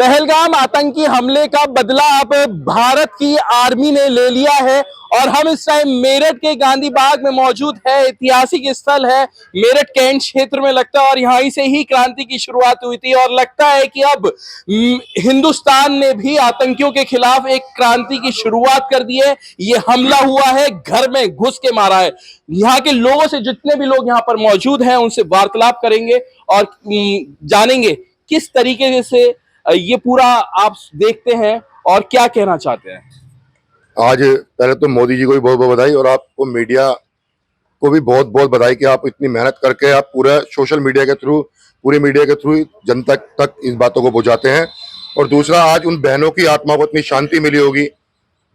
पहलगाम आतंकी हमले का बदला अब भारत की आर्मी ने ले लिया है और हम इस टाइम मेरठ के गांधी बाग में मौजूद है। ऐतिहासिक स्थल है मेरठ कैंट क्षेत्र में लगता है और यहीं से ही क्रांति की शुरुआत हुई थी और लगता है कि अब हिंदुस्तान ने भी आतंकियों के खिलाफ एक क्रांति की शुरुआत कर दी है। ये हमला हुआ है, घर में घुस के मारा है। यहाँ के लोगों से, जितने भी लोग यहाँ पर मौजूद हैं, उनसे वार्तालाप करेंगे और जानेंगे किस तरीके से ये पूरा आप देखते हैं और क्या कहना चाहते हैं। आज पहले तो मोदी जी को भी बहुत बहुत बधाई और आपको मीडिया को भी बहुत बहुत बधाई कि आप इतनी मेहनत करके आप पूरा सोशल मीडिया के थ्रू, पूरे मीडिया के थ्रू जनता तक इस बातों को पहुंचाते हैं। और दूसरा, आज उन बहनों की आत्मा को इतनी शांति मिली होगी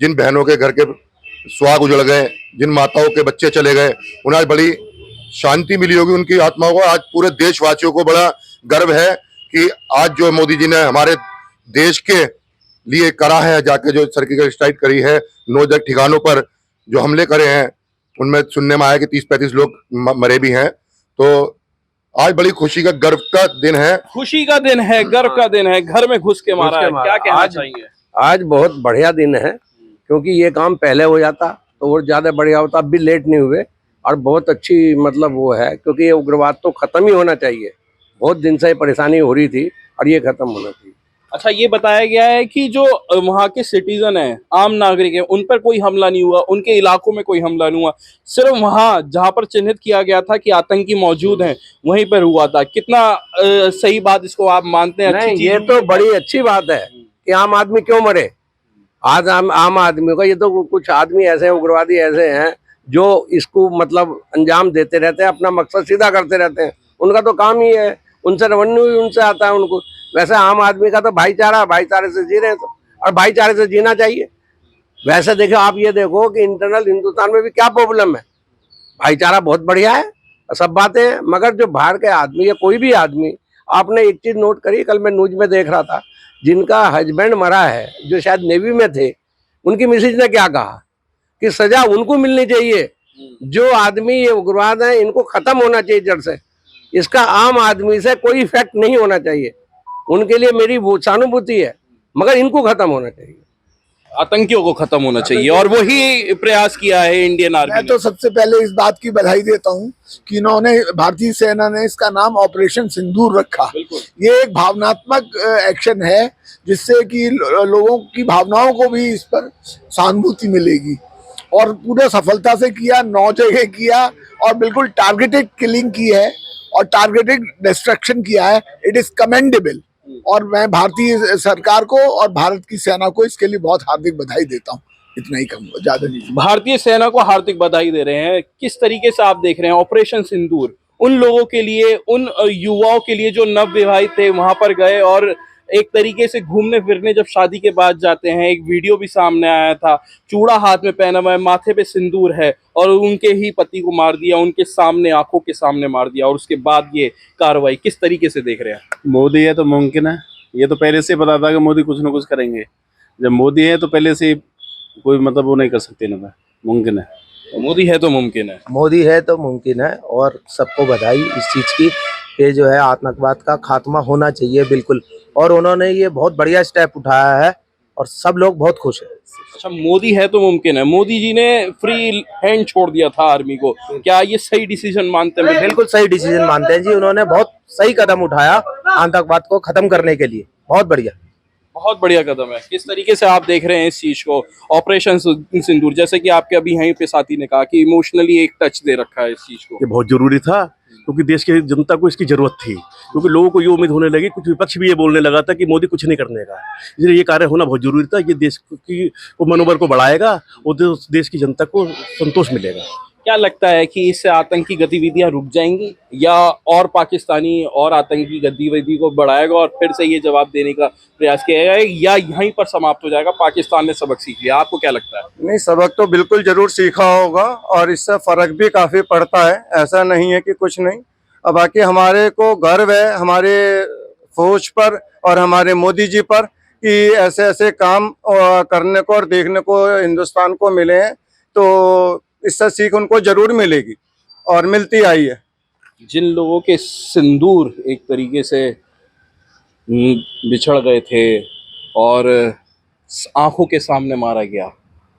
जिन बहनों के घर के सुहाग उजड़ गए, जिन माताओं के बच्चे चले गए, उन्हें आज बड़ी शांति मिली होगी उनकी आत्माओं को। आज पूरे देशवासियों को बड़ा गर्व है कि आज जो मोदी जी ने हमारे देश के लिए करा है, जाके जो सर्जिकल स्ट्राइक करी है 9 जगह ठिकानों पर जो हमले करे हैं, उनमें सुनने में आया कि 30-35 लोग मरे भी हैं। तो आज बड़ी खुशी का, गर्व का दिन है। खुशी का दिन है, गर्व का दिन है। घर में घुस के मारा है, क्या कहना चाहिए? आज बहुत बढ़िया दिन है क्योंकि ये काम पहले हो जाता तो और ज्यादा बढ़िया होता। अब भी लेट नहीं हुए और बहुत अच्छी मतलब वो है क्योंकि ये उग्रवाद तो खत्म ही होना चाहिए। बहुत दिन से परेशानी हो रही थी और ये खत्म होना चाहिए। अच्छा, ये बताया गया है कि जो वहाँ के सिटीजन हैं, आम नागरिक हैं, उन पर कोई हमला नहीं हुआ, उनके इलाकों में कोई हमला नहीं हुआ, सिर्फ वहाँ जहाँ पर चिन्हित किया गया था कि आतंकी मौजूद हैं वहीं पर हुआ था। कितना सही बात इसको आप मानते हैं? नहीं, ये तो बड़ी अच्छी बात है कि आम आदमी क्यों मरे। आज आम आदमी का, ये तो कुछ आदमी ऐसे उग्रवादी ऐसे हैं जो इसको मतलब अंजाम देते रहते हैं, अपना मकसद सीधा करते रहते हैं। उनका तो काम ही है, उनसे रेवेन्यू ही उनसे आता है उनको। वैसे आम आदमी का तो भाईचारा, भाईचारे से जी रहे हैं तो, और भाईचारे से जीना चाहिए। वैसे देखो, आप ये देखो कि इंटरनल हिंदुस्तान में भी क्या प्रॉब्लम है। भाईचारा बहुत बढ़िया है, सब बातें हैं, मगर जो बाहर के आदमी या कोई भी आदमी, आपने एक चीज नोट करी, कल मैं न्यूज में देख रहा था, जिनका हस्बैंड मरा है जो शायद नेवी में थे, उनकी मिसेज ने क्या कहा कि सजा उनको मिलनी चाहिए। जो आदमी ये उग्रवाद है, इनको खत्म होना चाहिए जड़ से। इसका आम आदमी से कोई इफेक्ट नहीं होना चाहिए। उनके लिए मेरी वो सहानुभूति है, मगर इनको खत्म होना चाहिए। आतंकियों को खत्म होना चाहिए और वही प्रयास किया है इंडियन आर्मी। मैं तो सबसे पहले इस बात की बधाई देता हूं कि इन्होंने, भारतीय सेना ने इसका नाम ऑपरेशन सिंदूर रखा। ये एक भावनात्मक एक्शन है जिससे कि लोगों की भावनाओं को भी इस पर सहानुभूति मिलेगी और पूरे सफलता से किया। 9 जगह किया और बिल्कुल टारगेटेड किलिंग की है और टारगेटेड डिस्ट्रक्शन किया है। इट इज कमेंडेबल और मैं भारतीय सरकार को और भारत की सेना को इसके लिए बहुत हार्दिक बधाई देता हूँ। इतना ही कहूँगा, ज्यादा नहीं। भारतीय सेना को हार्दिक बधाई दे रहे हैं। किस तरीके से आप देख रहे हैं ऑपरेशन सिंदूर? उन लोगों के लिए, उन युवाओं के लिए जो नवविवाहित थे, वहां पर गए और एक तरीके से घूमने फिरने जब शादी के बाद जाते हैं। एक वीडियो भी सामने आया था, चूड़ा हाथ में पहना हुआ है, माथे पे सिंदूर है और उनके ही पति को मार दिया, उनके सामने, आंखों के सामने मार दिया। और उसके बाद ये कार्रवाई किस तरीके से देख रहे हैं? मोदी है तो मुमकिन है। ये तो पहले से पता था कि मोदी कुछ ना कुछ करेंगे। जब मोदी है तो पहले से कोई मतलब वो नहीं कर सकते ना, मुमकिन है। मोदी है तो मुमकिन है। मोदी है तो मुमकिन है और सबको बधाई इस चीज की कि जो है आतंकवाद का खात्मा होना चाहिए, बिल्कुल। और उन्होंने ये बहुत बढ़िया स्टेप उठाया है और सब लोग बहुत खुश हैं। अच्छा, मोदी है तो मुमकिन है। मोदी जी ने फ्री हैंड छोड़ दिया था आर्मी को, क्या ये सही डिसीजन मानते हैं? बिल्कुल सही डिसीजन मानते हैं जी। उन्होंने बहुत सही कदम उठाया आतंकवाद को खत्म करने के लिए। बहुत बढ़िया, बहुत बढ़िया कदम है। किस तरीके से आप देख रहे हैं इस चीज को, ऑपरेशन सिंदूर? जैसे कि आपके अभी यहीं पे साथी ने कहा कि इमोशनली एक टच दे रखा है इस चीज को। ये बहुत जरूरी था क्योंकि देश की जनता को इसकी जरूरत थी, क्योंकि लोगों को ये उम्मीद होने लगी, कुछ विपक्ष भी ये बोलने लगा था कि मोदी कुछ नहीं करने का। इसलिए ये कार्य होना बहुत जरूरी था। ये देश की मनोबल को बढ़ाएगा और देश की जनता को संतोष मिलेगा। क्या लगता है कि इससे आतंकी गतिविधियां रुक जाएंगी या और पाकिस्तानी और आतंकी गतिविधि को बढ़ाएगा और फिर से ये जवाब देने का प्रयास किया जाएगा, या यहीं पर समाप्त हो जाएगा? पाकिस्तान ने सबक सीख लिया, आपको क्या लगता है? नहीं, सबक तो बिल्कुल जरूर सीखा होगा और इससे फर्क भी काफी पड़ता है। ऐसा नहीं है कि कुछ नहीं। अब बाकी हमारे को गर्व है हमारे फौज पर और हमारे मोदी जी पर कि ऐसे ऐसे काम करने को और देखने को हिंदुस्तान को मिले हैं, तो इससे सीख उनको जरूर मिलेगी और मिलती आई है। जिन लोगों के सिंदूर एक तरीके से बिछड़ गए थे और आंखों के सामने मारा गया।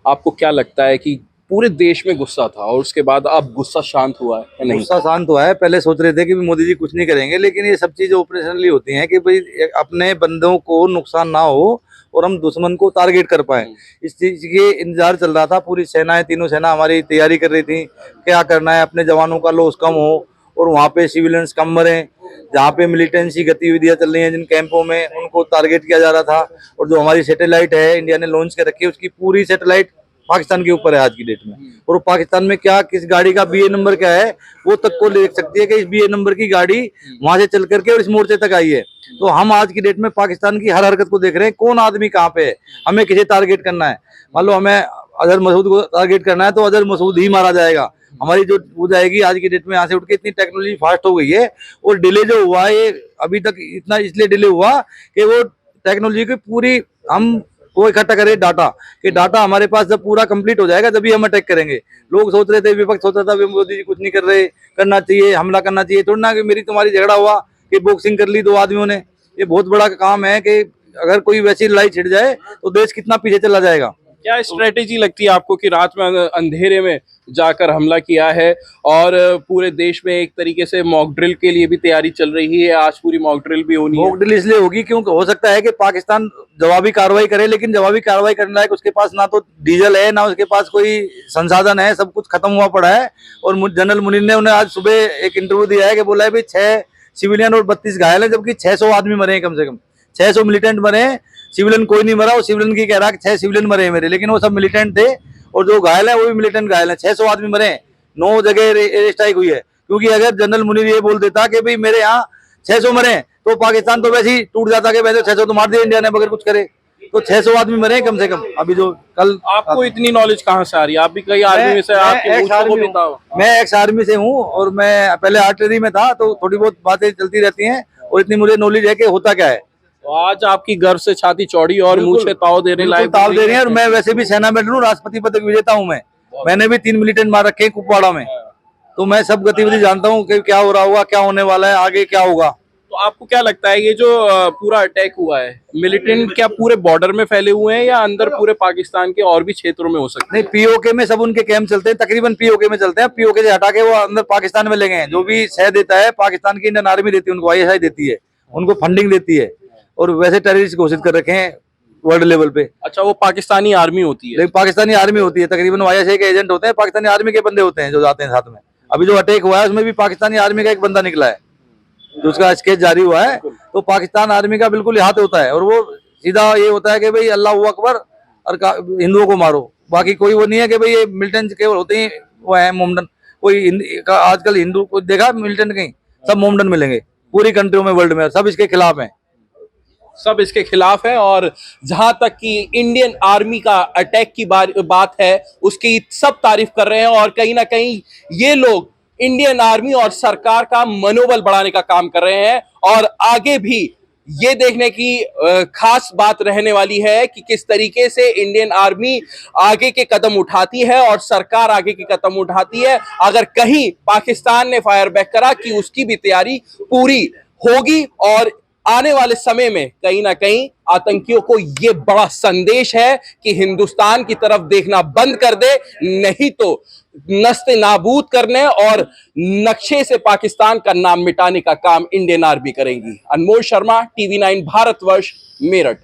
आपको क्या लगता है कि पूरे देश में गुस्सा था और उसके बाद अब गुस्सा शांत हुआ है या नहीं? गुस्सा शांत हुआ है। पहले सोच रहे थे कि मोदी जी कुछ नहीं करेंगे, लेकिन ये सब चीजें ऑपरेशनली होती हैं कि भाई अपने बंदों को नुकसान ना हो और हम दुश्मन को टारगेट कर पाए। इस चीज के इंतजार चल रहा था। पूरी सेनाएं, तीनों सेना हमारी तैयारी कर रही थी, क्या करना है, अपने जवानों का लॉस कम हो और वहाँ पे सिविलियंस कम मरे। जहाँ पे मिलिटेंसी गतिविधियां चल रही हैं जिन कैंपों में, उनको टारगेट किया जा रहा था। और जो हमारी सैटेलाइट है इंडिया ने लॉन्च कर रखी है, उसकी पूरी सैटेलाइट पाकिस्तान के ऊपर है आज की डेट में। और वो पाकिस्तान में क्या, किस गाड़ी का बीए नंबर क्या है, वो तक को देख सकती है कि इस बीए नंबर की गाड़ी वहां से चल करके और इस मोर्चे तक आई है। तो हम आज की डेट में पाकिस्तान की हर हरकत को देख रहे हैं, कौन आदमी कहाँ पे है, हमें किसे टारगेट करना है। मान लो हमें अजहर मसूद को टारगेट करना है तो अजहर मसूद ही मारा जाएगा। हमारी जो हो जाएगी आज की डेट में, यहाँ से उठ के इतनी टेक्नोलॉजी फास्ट हो गई है। और डिले जो हुआ है ये अभी तक इतना इसलिए डिले हुआ कि वो टेक्नोलॉजी की पूरी हम वो इकट्ठा करें डाटा, कि डाटा हमारे पास जब पूरा कंप्लीट हो जाएगा तभी हम अटैक करेंगे। लोग सोच रहे थे, विपक्ष सोच रहा था मोदी जी कुछ नहीं कर रहे, करना चाहिए, हमला करना चाहिए। थोड़ा ना कि मेरी तुम्हारी झगड़ा हुआ कि बॉक्सिंग कर ली दो आदमियों ने। ये बहुत बड़ा काम है कि अगर कोई वैसी लड़ाई छिड़ जाए तो देश कितना पीछे चला जाएगा। क्या स्ट्रेटेजी लगती है आपको कि रात में अंधेरे में जाकर हमला किया है और पूरे देश में एक तरीके से मॉक ड्रिल के लिए भी तैयारी चल रही है? आज पूरी मॉक ड्रिल भी होनी है। मॉक ड्रिल इसलिए होगी क्योंकि हो सकता है कि पाकिस्तान जवाबी कार्रवाई करे, लेकिन जवाबी कार्रवाई करने लायक उसके पास ना तो डीजल है, ना उसके पास कोई संसाधन है, सब कुछ खत्म हुआ पड़ा है। और जनरल मुनीर ने उन्हें आज सुबह एक इंटरव्यू दिया है कि बोला है भाई 6 सिविलियन और 32 घायल है, जबकि 600 आदमी मरे हैं, कम से कम 600 मिलिटेंट मरे हैं। सिविलियन कोई नहीं मरा। वो सिविलियन की कह रहा है कि 6 सिविलियन मरे हैं मेरे, लेकिन वो सब मिलिटेंट थे और जो घायल है वो भी मिलिटेंट घायल है। 600 आदमी मरे हैं, 9 जगह एयर स्ट्राइक हुई है। क्योंकि अगर जनरल मुनीर ये बोल देता कि भाई मेरे यहाँ 600 मरे हैं तो पाकिस्तान तो वैसे ही टूट जाता कि वैसे 600 तो मार दिया इंडिया ने बगैर कुछ करे। तो 600 आदमी मरे हैं कम से कम। अभी जो कल आपको इतनी नॉलेज कहाँ से आ रही है? आप भी कई आर्मी में से, आपके दोस्तों को भी बताओ। मैं एक्स आर्मी से हूँ और मैं पहले आर्टिलरी में था, तो थोड़ी बहुत बातें चलती रहती हैं और इतनी मुझे नॉलेज है कि होता क्या है। तो आज आपकी गर्व से छाती चौड़ी और मुंह से ताव देने लायक ताव दे रही है। और मैं वैसे भी सेना मेडल हूँ, राष्ट्रपति पदक विजेता हूँ मैं। मैंने भी 3 मिलिटेंट मार रखे हैं कुपवाड़ा में। तो मैं सब गतिविधि जानता हूँ कि क्या हो रहा होगा, क्या होने वाला है, आगे क्या होगा। तो आपको क्या लगता है ये जो पूरा अटैक हुआ है, मिलिटेंट क्या पूरे बॉर्डर में फैले हुए हैं या अंदर पूरे पाकिस्तान के और भी क्षेत्रों में हो सकते हैं? नहीं, पीओके में सब उनके कैंप चलते हैं, तकरीबन पीओके में चलते हैं। पीओके से हटा के वो अंदर पाकिस्तान में ले गए हैं। जो भी सह देता है पाकिस्तान की इंडियन आर्मी देती है उनको, ISI देती है, उनको फंडिंग देती है। और वैसे टेररिस्ट घोषित कर रखे हैं वर्ल्ड लेवल पे। अच्छा, वो पाकिस्तानी आर्मी होती है? लेकिन पाकिस्तानी आर्मी होती है, तकरीबन ISI के एजेंट होते हैं, पाकिस्तानी आर्मी के बंदे होते हैं जो जाते हैं साथ में। अभी जो अटैक हुआ है उसमें भी पाकिस्तानी आर्मी का एक बंदा निकला है, जो उसका स्केच जारी हुआ है। तो पाकिस्तान आर्मी का बिल्कुल हाथ होता है और वो सीधा ये होता है कि भाई अल्लाह अकबर और हिंदुओं को मारो। बाकी कोई वो नहीं है कि भाई ये मिलिटेंट केवल होते ही वो है मोमडन। कोई आजकल हिंदू को देखा मिलिटेंट कहीं? सब मोमडन मिलेंगे पूरी कंट्रियों में, वर्ल्ड में, सब इसके खिलाफ हैं। सब इसके खिलाफ है। और जहां तक कि इंडियन आर्मी का अटैक की बात है, उसकी सब तारीफ कर रहे हैं और कहीं ना कहीं ये लोग इंडियन आर्मी और सरकार का मनोबल बढ़ाने का काम कर रहे हैं। और आगे भी ये देखने की खास बात रहने वाली है कि किस तरीके से इंडियन आर्मी आगे के कदम उठाती है और सरकार आगे के कदम उठाती है। अगर कहीं पाकिस्तान ने फायर बैक करा कि उसकी भी तैयारी पूरी होगी और आने वाले समय में कहीं ना कहीं आतंकियों को यह बड़ा संदेश है कि हिंदुस्तान की तरफ देखना बंद कर दे, नहीं तो नस्ते नाबूद करने और नक्शे से पाकिस्तान का नाम मिटाने का काम इंडियन आर्मी करेगी। अनमोल शर्मा, TV9 भारतवर्ष, मेरठ।